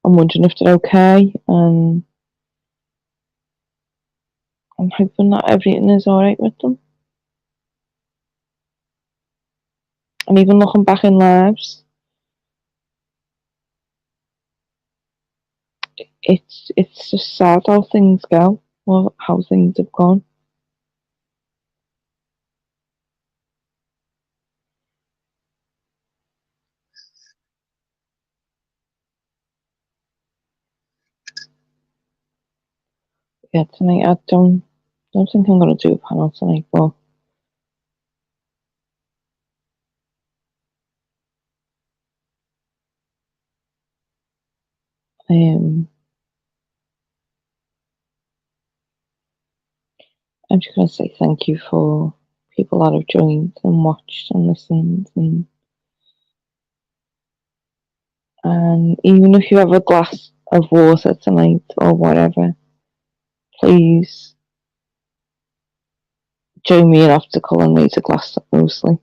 I'm wondering if they're okay, and I'm hoping that everything is alright with them. And even looking back in lives, it's just sad how things go, or how things have gone. Yeah, tonight I don't think I'm gonna do a panel tonight, but I'm just gonna say thank you for people that have joined and watched and listened, and even if you have a glass of water tonight or whatever, please join me in optical and raise a glass mostly,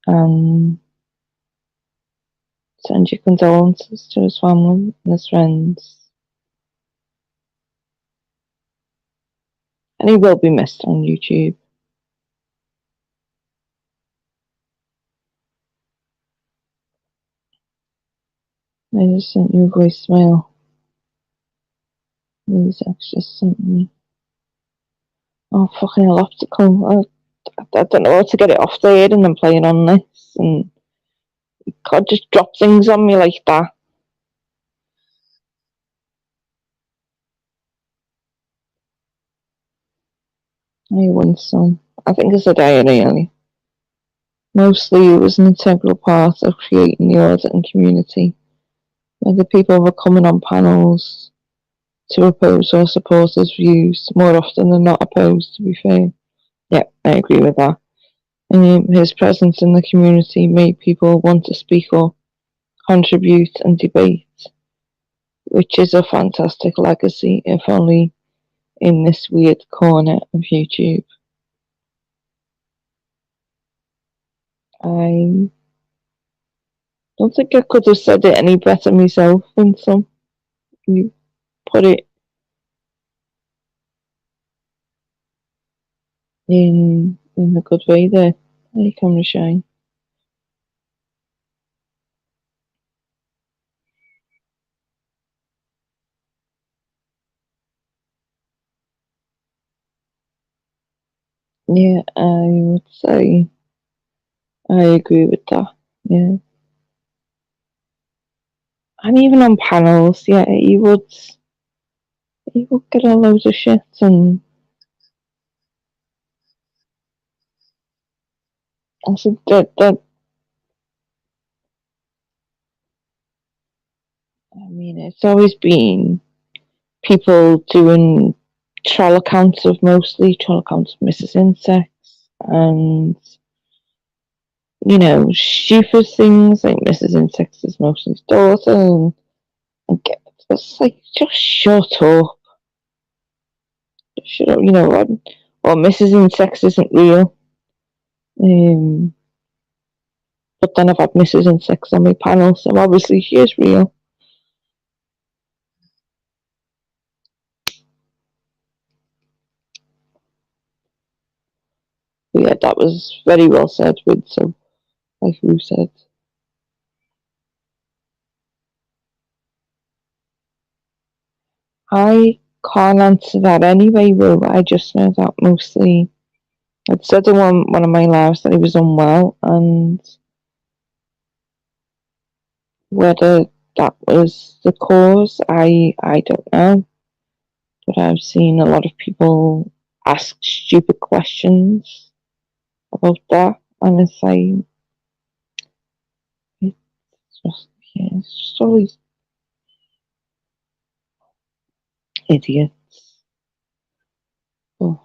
and send your condolences to his family and his friends. And he will be missed on YouTube. I just sent you a voicemail. These just sent me. Oh, fucking hell, optical. I don't know how to get it off there and then playing on this, and you can't just drop things on me like that. I won some. I think it's a diary early. Mostly it was an integral part of creating the audit and community, where the people were coming on panels to oppose or support his views, more often than not opposed, to be fair. Yeah, I agree with that. His presence in the community made people want to speak up, contribute and debate, which is a fantastic legacy, if only in this weird corner of YouTube. I don't think I could have said it any better myself than some. You put it in a good way there. There you come to shine. Yeah, I would say I agree with that. Yeah. And even on panels, yeah, he would get a load of shit and I said that I mean it's always been people doing troll accounts of Mrs. Insects and stupid things like Mrs. Insects is Mostly's daughter and it's like just shut up. Shut up, or Mrs. Insects isn't real. But then I've had Mrs. Insects on my panel, so obviously she is real. But yeah, that was very well said, so like you said. I can't answer that anyway, Will. I just know that mostly. I'd said in one of my lives that he was unwell, and whether that was the cause, I don't know. But I've seen a lot of people ask stupid questions about that, and it's like it's just always idiots. Oh,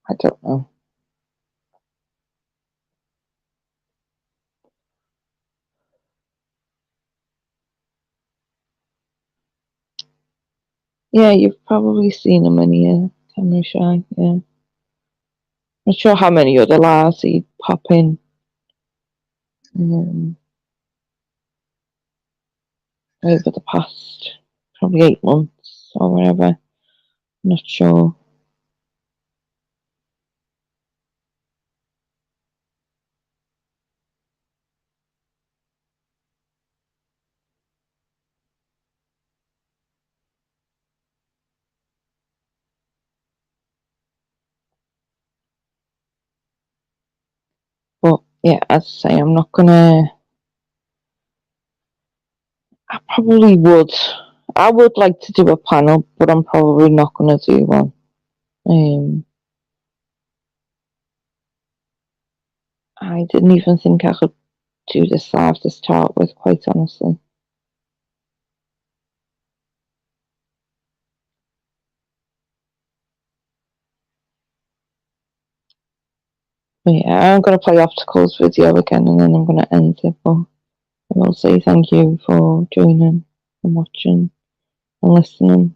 I don't know. Yeah, you've probably seen him in here, Camera Shy, yeah. Not sure how many other lives he'd pop in. Over the past probably 8 months or whatever. Not sure. But yeah, as I say, I'm not gonna. I probably would. I would like to do a panel, but I'm probably not gonna do one. I didn't even think I could do this live to start with, quite honestly. But yeah, I'm gonna play Obstacles video again, and then I'm gonna end it. But I will say thank you for joining and watching and listening.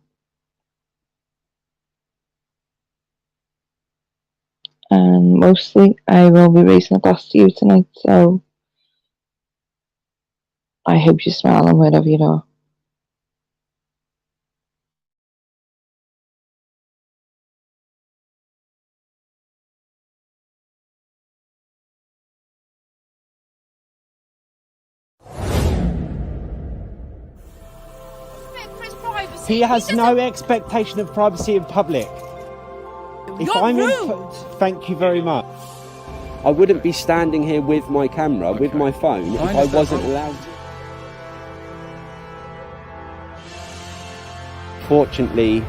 And mostly I will be raising a glass to you tonight, so I hope you're smiling wherever you are. He has no expectation of privacy in public. Thank you very much. I wouldn't be standing here with my camera, with my phone, if I wasn't allowed to. Fortunately,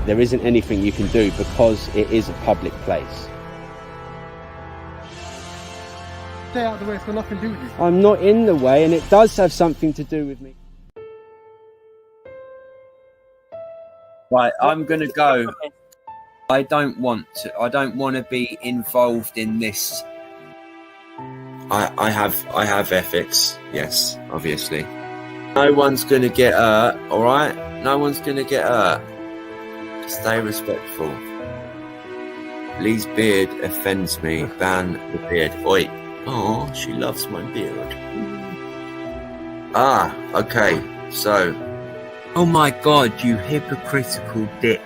there isn't anything you can do because it is a public place. Stay out of the way, it's got nothing to do with you. I'm not in the way, and it does have something to do with me. Right, I'm gonna go. I don't want to be involved in this. I have ethics, yes, obviously. No one's gonna get hurt, alright? No one's gonna get hurt. Stay respectful. Lee's beard offends me. Ban the beard. Oi. Oh, she loves my beard. Ah, okay. So. Oh my god, you hypocritical dick.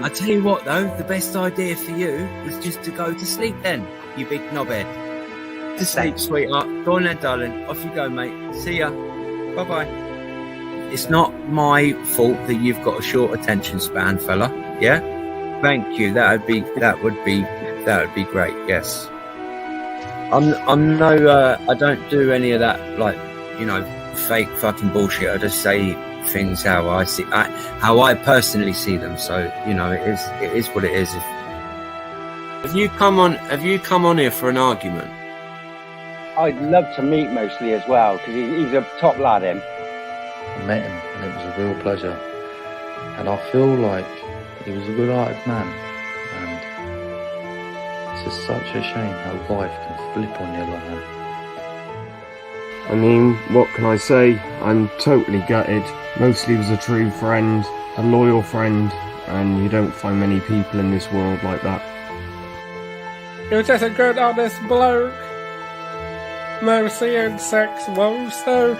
I tell you what though, the best idea for you is just to go to sleep then, you big knobhead. To sleep, sweetheart. Go on then, darling. Off you go, mate. See ya. Bye-bye. It's not my fault that you've got a short attention span, fella. Yeah? Thank you. That would be great, yes. I don't do any of that, like, you know, fake fucking bullshit. I just say things how I personally see them. So, you know, it is what it is. Have you come on here for an argument? I'd love to meet Mostly as well, because he's a top lad, him. I met him and it was a real pleasure. And I feel like he was a good-hearted man. And it's just such a shame how life can flip on you like that. I mean, what can I say? I'm totally gutted. Mostly was a true friend, a loyal friend, and you don't find many people in this world like that. You're just a good honest bloke. No seeing sex woes though.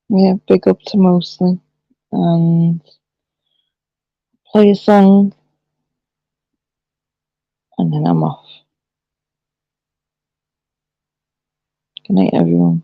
Yeah, big up to Mostly. And play a song. And then I'm off. Good night, everyone.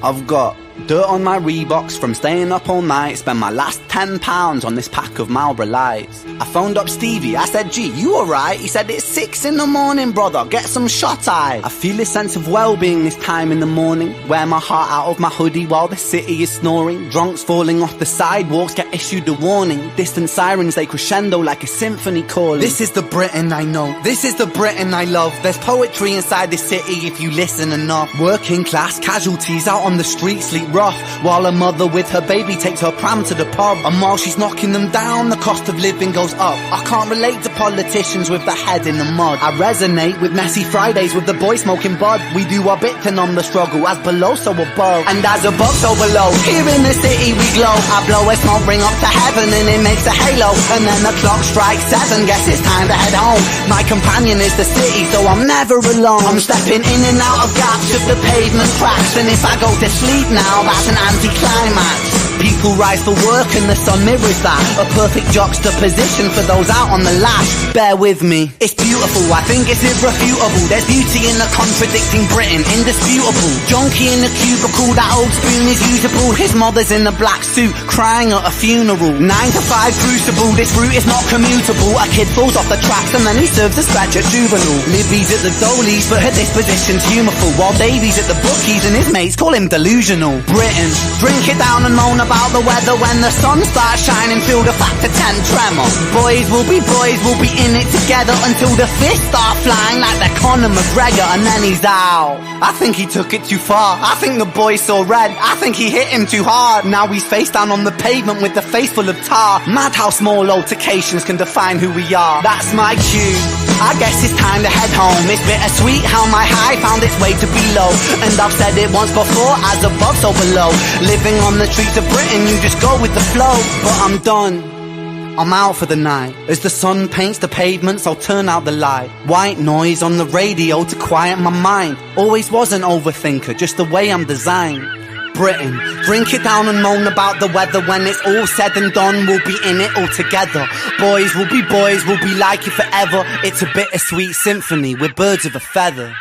I've got dirt on my Reeboks from staying up all night. Spent my last £10 on this pack of Marlboro Lights. I phoned up Stevie, I said, G, you alright? He said, it's 6 in the morning, brother, get some shut-eye. I feel a sense of well-being this time in the morning. Wear my heart out of my hoodie while the city is snoring. Drunks falling off the sidewalks get issued a warning. Distant sirens, they crescendo like a symphony calling. This is the Britain I know, this is the Britain I love. There's poetry inside this city if you listen enough. Working class casualties out on the street sleep rough, while a mother with her baby takes her pram to the pub. And while she's knocking them down, the cost of living goes up. I can't relate to politicians with their head in the mud. I resonate with messy Fridays with the boy smoking bud. We do our bit to numb the struggle, as below so above, and as above so below. Here in the city we glow. I blow a smoke ring up to heaven and it makes a halo. And then the clock strikes 7, guess it's time to head home. My companion is the city, so I'm never alone. I'm stepping in and out of gaps of the pavement cracks, and if I go to sleep now, that's an anticlimax. People rise for work and the sun mirrors that. A perfect juxtaposition for those out on the lash. Bear with me, it's beautiful, I think it's irrefutable. There's beauty in the contradicting Britain, indisputable. Junkie in the cubicle, that old spoon is usable. His mother's in the black suit, crying at a funeral. 9 to 5 crucible, this route is not commutable. A kid falls off the tracks and then he serves a scratch at juvenile. Libby's at the Dolies, but her disposition's humorful, while Davy's at the bookies and his mates call him delusional. Britain, drink it down and moan about the weather when the sun starts shining. Feel the factor 10 tremor. Boys will be in it together until the fists start flying like they're Conor McGregor, and then he's out. I think he took it too far. I think the boy saw red. I think he hit him too hard. Now he's face down on the pavement with the face full of tar. Mad how small altercations can define who we are. That's my cue, I guess it's time to head home. It's bittersweet how my high found its way to below. And I've said it once before, as above so below. Living on the streets of Britain, you just go with the flow. But I'm done, I'm out for the night. As the sun paints the pavements, I'll turn out the light. White noise on the radio to quiet my mind. Always was an overthinker, just the way I'm designed. Britain, drink it down and moan about the weather. When it's all said and done, we'll be in it all together. Boys will be like it forever. It's a bittersweet symphony with birds of a feather.